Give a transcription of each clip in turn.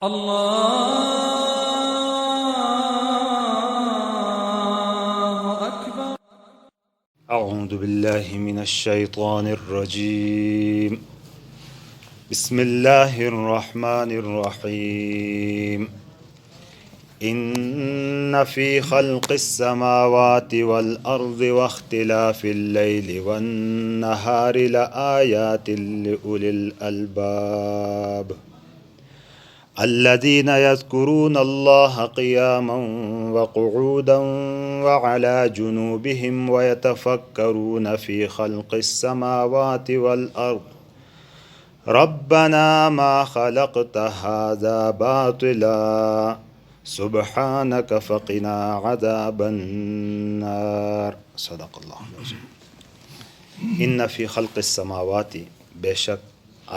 الله أكبر. أعوذ بالله من الشيطان الرجيم. بسم الله الرحمن الرحيم. إن في خلق السماوات والأرض واختلاف الليل والنهار لآيات لأولي الألباب الذين يذكرون الله قياما وقعودا وعلى جنوبهم ويتفكرون في خلق السماوات والأرض ربنا ما خلقت هذا باطلا سبحانك فقنا عذاب النار. صدق الله العظيم. ان فی خلق السماوات، بے شک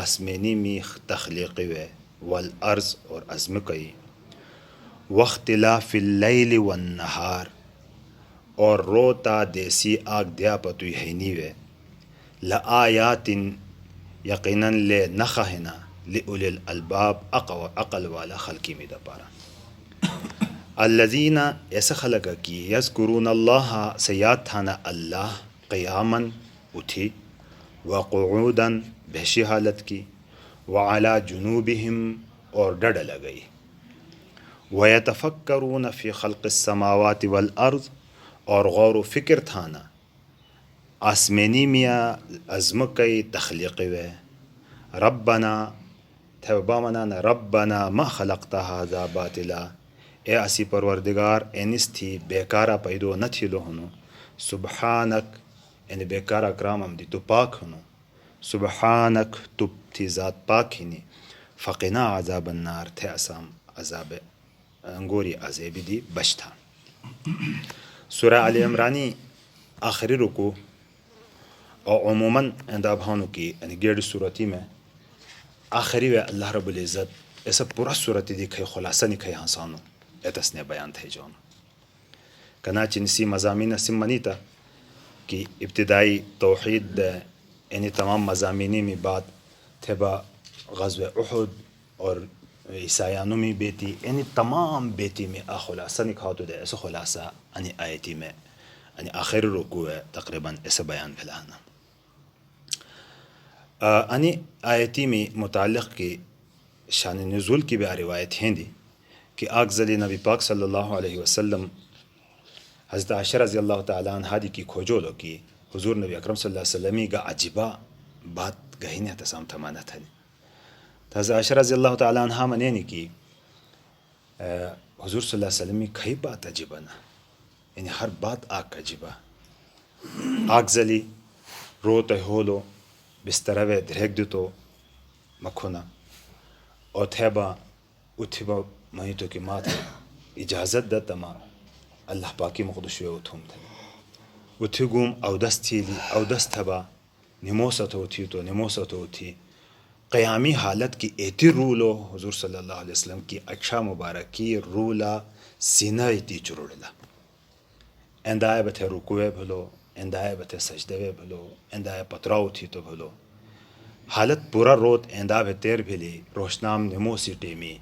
آسمینی میخ تخلیقی وے، والارض اور ازمکئی، واختلاف اللیل والنہار اور روتا دیسی آگ دیا پتوی ہینی وے، لآیات یقیناً لے نخہنا لأولی الالباب عقل والا خلقی میں دا پارا. الذین ایسا خلقا کی یذکرون اللہ سیاد تھانا اللہ قیاماً اٹھی، وقعودا بحشی حالت کی، وعلی جنوبہم اور ڈڈ لگئی، ویتفکرون فی خلق السماوات والارض اور غور و فکر تھانا آسمینی میاں ازمکئی تخلیقی وے. ربنا تھوبا منانا ربنا ما خلقتا هذا باطلا، اے اسی پروردگار اینس تھی بیکارا پیدو نہ تھی لہنو، سبحانک یعنی بیکارا کرامم دی تو پاک ہنو، سبحانک تو تھی ذات پاک ہنی، فقنا عذاب النار تھے اسام عذاب انگوری عذابی دی بچ تھا. سورہ آل عمرانی آخری رکو اور عموماً انداب ہانو کی یعنی گیڑ صورتی میں آخری وے اللہ رب العزت ایسا پورا صورتی دی کھئی خلاصہ نکھئی ہنسانو ایتس نے بیان تھے جونو کناچی نسی مضامین سمنی تا کہ ابتدائی توحید یعنی تمام مضامینی میں بات تھے با غزو احد اور عیسائیانوں میں بیتی یعنی تمام بیتی میں خلاصہ نکھاؤ دے ایسا خلاصہ یعنی آیتی میں یعنی آخر رکوع ہے تقریباً ایسا بیان بھلانا. یعنی آیتی میں متعلق کی شان نزول کی بھی روایت ہیں دی کہ آگزلی نبی پاک صلی اللہ علیہ وسلم حضرت عائشہ رضی اللہ تعالیٰ عنہ دی کی کھوجولو کی حضور نبی اکرم صلی اللہ علیہ وسلم کا عجیبہ بات گہینے تسام تھمانا تھا. حضرت عائشہ رضی اللہ تعالیٰ عنہ منینی کی حضور صلی اللہ علیہ وسلم کئی بات عجیبہ نا یعنی ہر بات آگ کا عجیبہ. آگزلی روتے ہولو بستروے دھریک دیتو مکھونا اور تھیبا اتھیبا مہیتو کی مات اجازت دیتا ما اللہ پاکی مقدشوے اتھوم تھے اتھی گوم اودس تھی لی اودس تھبا نموست ہوتی تو نموست ہوتی قیامی حالت کی ایتی رولو حضور صلی اللہ علیہ وسلم کی اچھا مبارکی رولا سینہ ایتی چروڑلا اندائے بتے رکوے بھلو اندائے بتے سجدے بھلو اندائے پتراؤ تھی تو بھلو حالت پورا روت اندہ تیر بھلی روشنام نموسی ٹیمی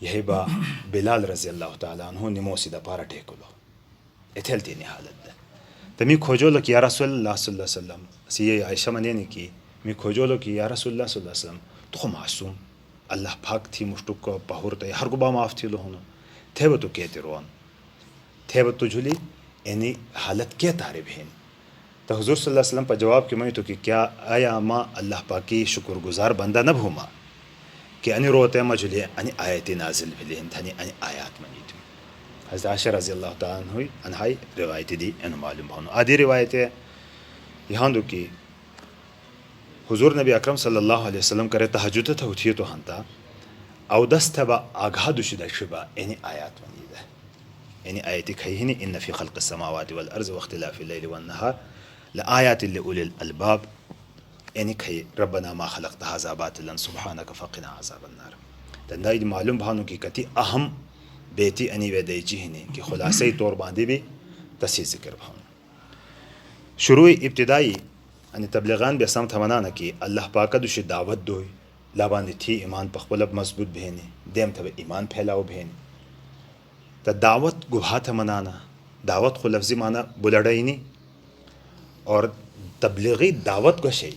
یہی با بلال رضی اللہ تعالیٰ عنہ نموسی دا پارا ٹیکلو اتھیل تینی حالت دا تمی کھوجو لو کہ یا رسول اللہ صلی اللہ علیہ وسلم سی یہ عائشہ منینی کی می کھوجو لو کہ یا رسول اللہ صلی اللہ علیہ وسلم تو خو معصوم اللہ پاک تھی مشتک کو پہورتا ہے ہر گبا معاف تھی لو ہنو تھے وہ تو کہتے روان تھے وہ تو جھلی یعنی حالت کیا تعریب ہیں. تو حضور صلی اللہ علیہ وسلم پر جواب کی میں تو کہ کیا آیا ما اللہ پاکی شکر گزار بندہ نہ بھوما کہ انی روتے مجھلی انی آیت نازل بھلی انتھانی انی آیات منی تھی. حضرت عائشہ رضی اللہ تعالیٰ عنہائی روایت دی انہوں معلوم بھونو آدھی روایت یہاں دو کی حضور نبی اکرم صلی اللہ علیہ وسلم کرے تحجد تھا اٹھیے تو ہنتا او دست تھا آگاہ دوشدہ شبہ یعنی آیات منی دا یعنی آیتی کھئیہنی ان فی خلق السماوات والارض واختلاف اللیل والنہار لآیات لأولی الالباب یعنی کھئی ربنا ما خلقت هذا باطلا سبحانک فقنا عذاب النار. تندائی معلوم بھانو کی کتی اہم بیتی انی ویدائی چیہنی کہ خلاصی طور باندھی بھی تسی ذکر بھانو. شروع ابتدائی یعنی تبلیغان بھی اسلام تھمانانا کی اللہ پاکا دوشی دعوت دوئی لابان تھی ایمان پخپلب مضبوط بہنی دیم تھا ایمان پھیلاؤ بہنی تا دعوت گوہا تھا منانا دعوت خو لفظی مانا بلڑینی اور تبلیغی دعوت گشی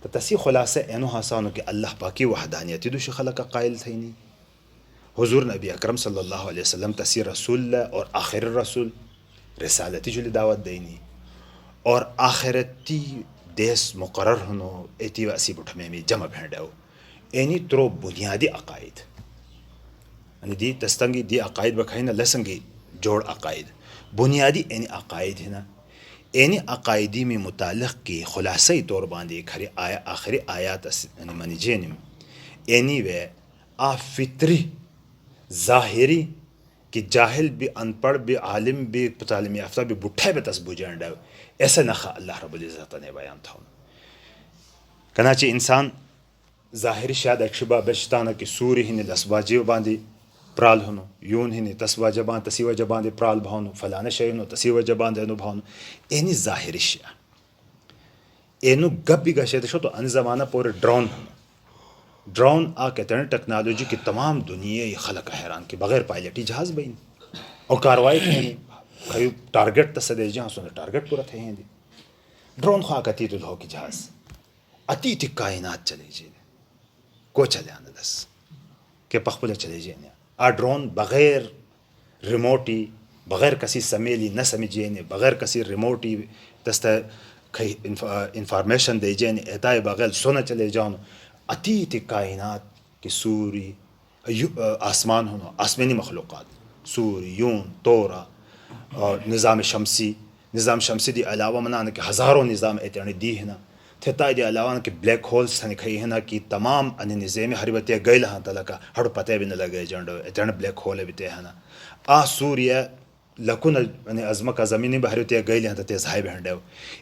تو تسی خلاصہ اینو حسانو کہ اللہ پاکی وحدانیتی دوش خلق قائل تھینی حضور نبی اکرم صلی اللہ علیہ وسلم تسی رسول اور آخر رسول رسالتی جلی دعوت دینی اور آخرتی دیس مقرر ہنو ایتی و اسی بٹھمے میں جمع بھینڈاؤ اینی ترو بنیادی عقائد یعنی دی تستنگی دی عقائد بکھائینا لسنگی جوڑ عقائد بنیادی اینی عقائد ہے نا اینی عقائدی میں متعلق کی خلاصی طور باندھی کھری آخری آیات یعنی منی جینم اینی وے آ فطری ظاہری کہ جاہل بھی ان پڑھ بھی عالم بھی تعلیم یافتہ بھی بٹھے بھی تس بوجھن ڈاو ایسا نخا اللہ رب العزت نے بیان تھا کناچی انسان ظاہری شاید اکشبہ بشتانہ کی سوری ہی لسباجی باندھی پرال ہنو یون ہی تسوا جبان تسیوا جبان دے پرال بھاؤنو فلانا شیونو تسیوا جبان دے نو بھاؤنو اینی ظاہری شیا اینو گب بھی گشے شو تو ان زمانہ پورے ڈرون ہنو ڈرون آ کہتے ہیں ٹیکنالوجی کی تمام دنیا یہ خلق حیران کے بغیر پائلٹی جہاز بین اور کاروائی تھے کئی ٹارگٹ تسدے جہاں سونے ٹارگٹ پورا تھے ہیں دی ڈرون خواہ کتی تو کی جہاز اتی تی کائنات چلے جی کو چلے آنے دس کہ پخپلے چلے جی آ ڈرون بغیر ریموٹی بغیر کسی سمیلی نہ سمجھے بغیر کسی ریموٹی دست انفارمیشن دے جین اعتائے بغیر سونا چلے جاؤں اتیت کائنات کی سوری آسمان ہونو آسمانی مخلوقات سوری یون تورا اور نظام شمسی دی علاوہ منانا کہ ہزاروں نظام ایتیانی دی ہے نا تھتا دی علاوہ کہ بلیک ہولز تھنی کھئی ہے نا کہ تمام انی نظام حریبتیا گئی لہاں تلکا ہڑو پتے بھی نہ لگے جانڈو ایتیانی بلیک ہول بھی تے ہے نا آ سوریا لکن یعنی ازمکا زمینی بحریتیا گئی لہاں تیز ہائی بہنڈے ہو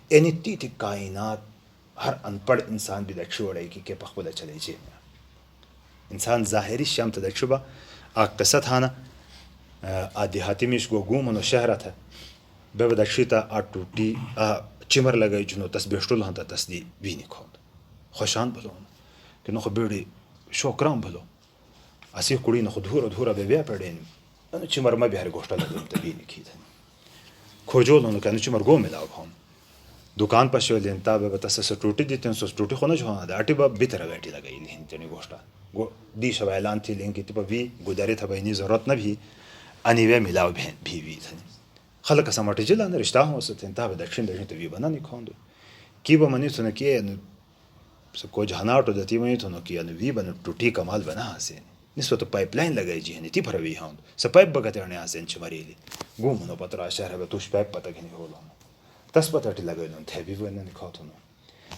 اینی تی کائنات ہر ان پڑھ انسان بھی دکشو اڑے گی کہ پخبلہ چلے جی انسان ظاہری شام تا دکشو با آ قصہ تھا نا آ دیہاتی میں اس کو گومنو شہرہ تھا بے بدکشی تا آ ٹوٹی چمر لگئی جنو تس بیشتو لہاں تا تس دی بینی کھوند خوشان بھلو کہ نخو بیڑی شوکرام بھلو اسی کڑی نخو دھورا بے بیا پیڑین انو چمر ما بیاری گوشتا لگیم تا بینی کی تھا کھوجو لونو کہ انو چمر گو ملاو کھوم دکان پر شو لینتا بے بتا سے ٹوٹی دیتے ہیں سو ٹوٹی خونا جو ہاں آٹی با بیتر بیٹی لگئی لین تینی گوشتا دی شو اعلان تھی لین کی تیپا بھی گداری تھا بینی ضرورت نہ بھی انی وے ملاو بھی تھا خلق سماٹی جلا نے رشتہ ہوں ستے ہیں تا بے دکشن تو بھی بنا نہیں کھوندو کی با منی تو نکی کو جہناٹو دیتی منی تو نکی وی بنا ٹوٹی کمال بنا حسین نسبت تو پائپ لائن لگئی جی ہنی تی پھروی ہاں سا پائپ بگتے ہونے حسین چمری لی گو منو پترا شہر ہے توش پائپ پتا گھنی ہو لوں تس پتہ لگئی لوں تھے بھی وہ نکھاؤ نو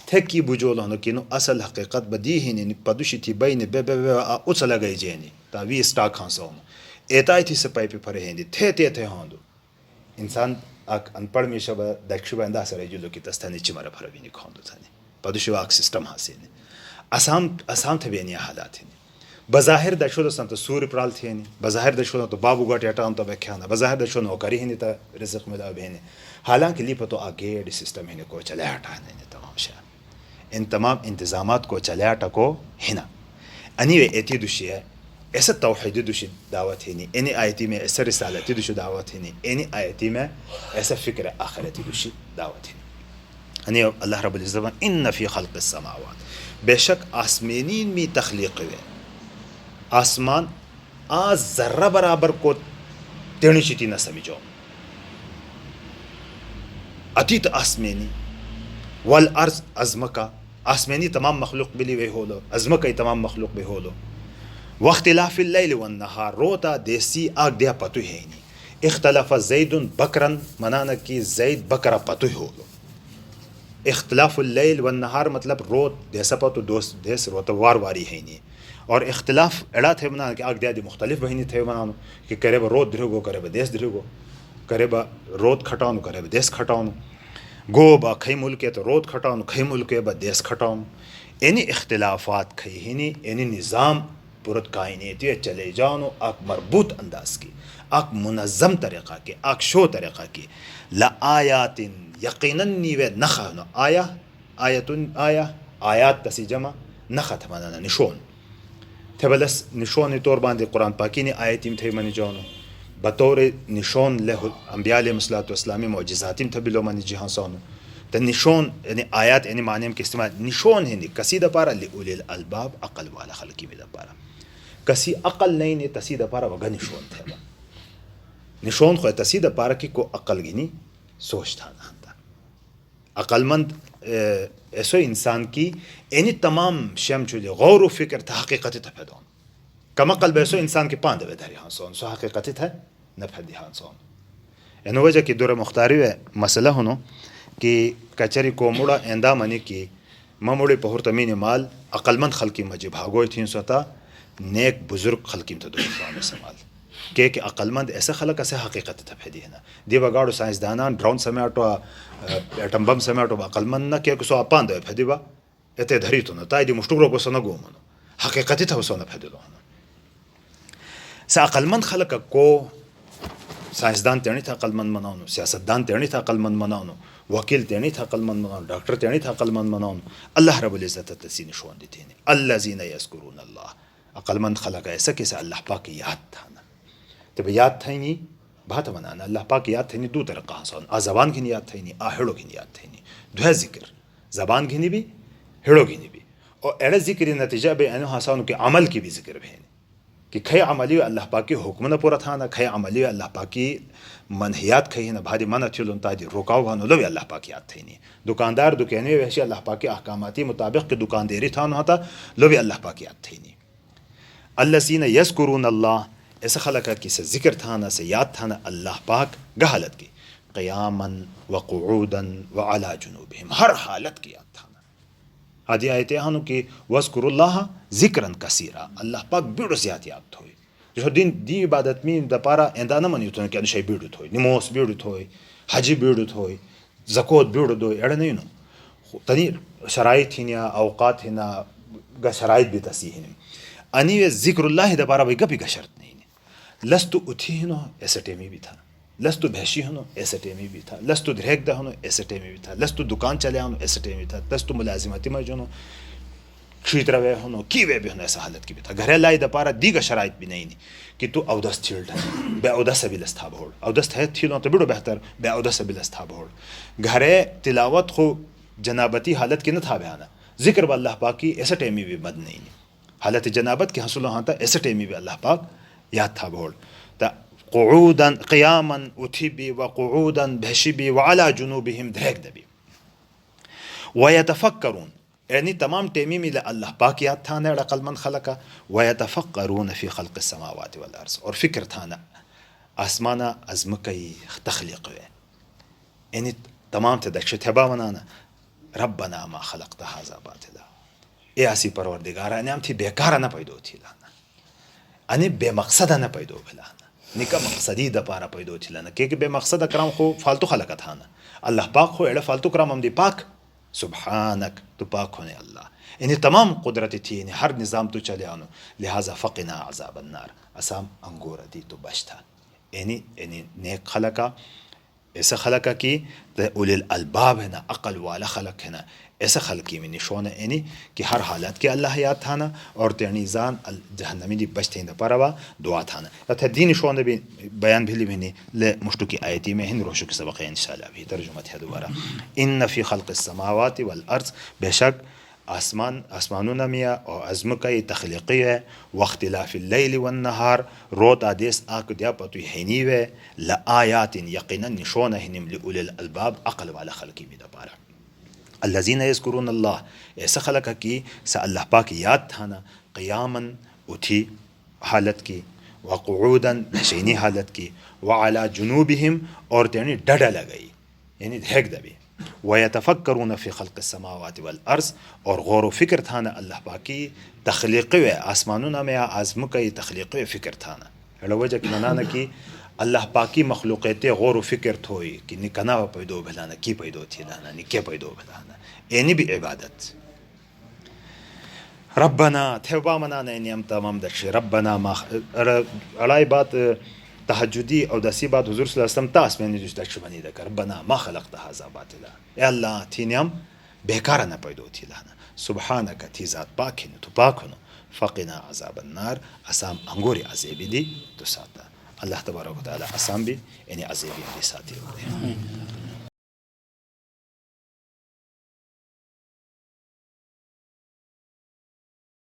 تھے کی بجو لوں کہ نو اصل حقیقت بدی ہی نہیں پدوشی تھی بین بے بے بے اچ لگئی جینی تا وی اسٹاک ہاں سو ایتائی تھی سے پائپ پھرے ہندی تھے ہاں دو انسان اک ان پڑھ میں شب دکشو بندہ سر جو کی تستانی چمر پھروی نہیں کھوندو تھانی پدوشی واک سسٹم حاصل آسام تھے بینی حالات ہیں بظاہر دشو تو سنت سور پرال تھے نہیں بظاہر دشو تو بابو گٹ اٹام تو بکھانا بظاہر دشو نوکری ہی نہیں تا رزق ملا بہنے حالانکہ لی پتو آگے سسٹم ہی کو چلے ہٹانے تمام شاہ ان تمام انتظامات کو چلے ہٹا کو ہنا انی وے ایتی دوشی ہے ایسا توحیدی دوشی دعوت ہی نہیں اینی آیتی میں ایسا رسالتی دوشی دعوت ہی نہیں اینی آیتی میں ایسا فکر آخرتی دوشی دعوت ہی نہیں انی اللہ رب العزت ان فی خلق السماوات بے شک آسمینین میں تخلیق ہوئے آسمان آج ذرہ برابر کو تیڑی چیتی نہ سمجھو اتیت آسمینی والارض ازمکا آسمینی تمام مخلوق بلی وے ہو لو ازمکا تمام مخلوق بے ہو لو واختلاف اللیل والنہار روتا دیسی آگ دیا پتو ہے نہیں اختلاف زید بکرن منانا کی زید بکرا پتو ہو لو اختلاف اللیل والنہار مطلب روت دیسا پتو دوست دیس روتا واری ہے نہیں اور اختلاف اڑا تھے بنا کہ آگ دیادی مختلف بہنی تھے بنانو کہ کرے با روت درگو کرے با دیس درگو کرے با روت کھٹاؤنو کرے با دیس کھٹاؤنو گو با کھئی ملک ہے تو روت کھٹاؤنو کھئی ملک ہے با دیس کھٹاؤنو اینی اختلافات کھئی ہینی اینی نظام پورت کائنیتی چلے جاؤنو آک مربوط انداز کی آک منظم طریقہ کی آک شو طریقہ کی لآیات یقیناً نیوے نخانو آیات تسی جمع نخت منانا نشون تبلس نشون طور باندې قرآن پاکی نے آیتیم تھے منی جانو بطور نشون له انبیاء علیهم الصلوۃ والسلام معجزاتیم تبلو منی جهان سانو ته نشون یعنی آیات یعنی معنی کې استعمال نشون هندي کسی د پاره لئول الالباب عقل والا خلقی می د پاره کسی عقل نہیں تسی د پاره وګ نشون تھے نشون خو تسی د پاره کې کو عقل گنی سوچ تھا نہ عقل مند ایسو انسان کی یعنی تمام شم چلی غور و فکر تھا حقیقت تفدون کم عقل بیسو انسان کی پاند به داری هانسون سو حقیقت تھا نفدی هانسون یعنی وجہ کی دور مختاری مسئلہ ہنو کہ کچری کو مڑا ایندا منی کی مموڑی پہور تمین مال عقل مند خلقی مجب بھاگوئی تھین سوتا نیک بزرگ خلقی تو دوستان سمال کہ عقل مند ایسا خلق ایسے حقیقت تفدی ہے نا دی بگاڑو سائنس دانان ڈرون سمیٹو ایٹم بم سمیٹو عقل مند نہ کہ سو اپاند پھدی با ایتے دھری تو نہ تای دی مشتورو کو سنگو منو حقیقت تھا سو نہ پھدی لو سا عقل مند خلق کو سائنس دان تیرنی تھا عقل مند مناونو سیاست دان تیرنی تھا عقل مند مناونو وکیل تیرنی تھا عقل مند مناونو ڈاکٹر تیرنی تھا عقل مند مناونو اللہ رب العزت تسین شون دیتے ہیں الذین یذکرون اللہ عقل مند خلق ایسا کہ اللہ پاک یاد تھا نا تب یاد تھا نہیں بات منانا اللہ پاک یاد تھا نہیں دو طریقہ سون آ زبان کی یاد تھا نہیں آ ہڑو کی یاد تھا نہیں دو ذکر زبان کی بھی ہڑو کی بھی اور ایڑا ذکر نتیجہ بے انو حسانو کے عمل کی بھی ذکر بھی کہ کھے عملی اللہ پاکی حکم نہ پورا تھا نہ کھے عملی اللہ پاکی منہیات کھے نہ بھاری منع تھلون تاجی روکاو بھانو لو اللہ پاکی یاد تھے نہیں دکاندار دکانے ویسے اللہ پاکی احکاماتی مطابق کے دکانداری تھا نہ تا لو اللہ پاکی یاد تھے نہیں الذین یذکرون اللہ ایسا خلقہ کی سے ذکر تھا نہ سے یاد تھا نہ اللہ پاک گہالت کی قیاما وقعودا وعلی جنوبہم ہر حالت کی یاد تھا آدھی آیتیں ہنو کہ وذکر اللہ ذکرن کثیرا اللہ پاک بیڑو زیاد یاد ہوئی جو دین دی عبادت میں دا پارا اندانا منی تو کہ انشاء بیڑو ہوئی نموس بیڑو ہوئی حجی بیڑو ہوئی زکوت بیڑو دوئی ایڑا نہیں نو تنی شرائط ہی اوقات ہی گا شرائط بھی تسی ہی انی ذکر اللہ دا پارا بھئی گپی گا شرط نہیں لستو اتھی ہنو ایسا ٹیمی بھی تھا لستو بھیشی ہنو ایسا ٹیمی بھی تھا لستو دھریک دا ہنو ایسا ٹیمی بھی تھا لستو دکان چلے ہنو ایسا ٹیمی بھی تھا لستو ملازمتی میں جنو کھیت روے ہنو کیوے بھی ہنو ایسا حالت کی بھی تھا گھرے لائی دا پارا دیگا شرائط بھی نہیں کہ تو اودس تھیلتا ہے بے اودس بھی لستھا بھوڑ اودس ہے تھیلوں تو بڑو بہتر بے اودس بھی لستھا بھوڑ گھرے تلاوت خو جنابتی حالت کی نہ تھا بیانا ذکر با اللہ پاک کی ایسا ٹیمی بھی بد نہیں حالت جنابت کی حصول ہاں تھا ایسا ٹیمی بھی اللہ پاک یاد تھا بھوڑ تا قعودا قیاما اتھی بھی وقعودا بھشی بھی وعلا جنوبہم دھریک دبی ویتفکرون یعنی تمام ٹیمی میں اللہ پاک یاد تھا نا عقل مند خلقہ ویتفکرون فی خلق السماوات والارض اور فکر تھا نا آسمانا ازمکی تخلیق ہوئے یعنی تمام تدکش تھبا منانا ربنا ما خلقت هذا باطلا اے اسی پروردگارا انعام تھی بیکارا نہ پیدو تھی لانا انی بے مقصدہ نہ پیدو بلانا نکا مقصدی دا پارا پیدو تھی لانا کہ بے مقصد کرام خو فالتو خلقہ تھا نا اللہ پاک خو ایڑا فالتو کرام ہم دی پاک سبحانک تو پاک ہونے اللہ یعنی تمام قدرتی تھی یعنی ہر نظام تو چلے آنو لہذا فقنا عذاب النار اسام انگور دی تو بچ تھا یعنی نیک خلقہ ایسا خلقہ کی اولی الالباب ہے نا عقل والا خلق ہے نا ایسا خلقی میں نشون ہے یعنی کہ ہر حالت کے اللہ یاد تھا نا اور تیرنی زان جہنمی دی بچتے ہیں پروا دعا تھا نا تھا دین نشون بھی بیان بھی لی لے مشتو کی آیتی میں ہند روشو کی سبق انشاءاللہ بھی ترجمت ہے دوبارہ ان فی خلق السماوات والارض بے شک آسمانوں نمیا اور عزم کا یہ تخلیقی ہے واختلاف اللیل والنہار روت آدیس آک دیا پتوی حینی ہے لآیات یقینا نشون ہنم لأولی الالباب عقل والا خلقی بھی دپارا الذین یذکرون اللہ ایسا خلقہ کی سا اللہ پاک یاد تھا نا قیاما اتھی حالت کی وقعودا نشینی حالت کی وعلا جنوبہم اور تیرنی ڈڈا لگئی یعنی دھیک دبی ویتفکرون فی خلق السماوات والارض اور غور و فکر تھا نا اللہ پاکی تخلیقی و آسمانوں میں آزم کا یہ تخلیقی فکر تھا نا ایڑا وجہ کہ منانا کی اللہ پاکی مخلوقیت غور و فکر تھوئی کہ نکنا پیدو بھلانا کی پیدو تھی لانا نکے پیدو بھلانا اینی بھی عبادت ربنا تھوبا منانا اینی ہم تمام دکش ربنا ما اڑائی بات تہجدی اور دسی بات حضور صلی اللہ علیہ وسلم تاس میں نے جو دکش بنی دکر ربنا ما خلقت هذا باطلا اے اللہ تھی نیم بیکارہ نہ پیدو تھی لانا سبحانک تھی ذات پاک ہی تو پاک ہنو فقنا عذاب النار اسام انگوری عذابی دی تو ساتا اللہ تبارک و تعالی اسام بھی یعنی عذابی دی ساتھی ہوتے ہیں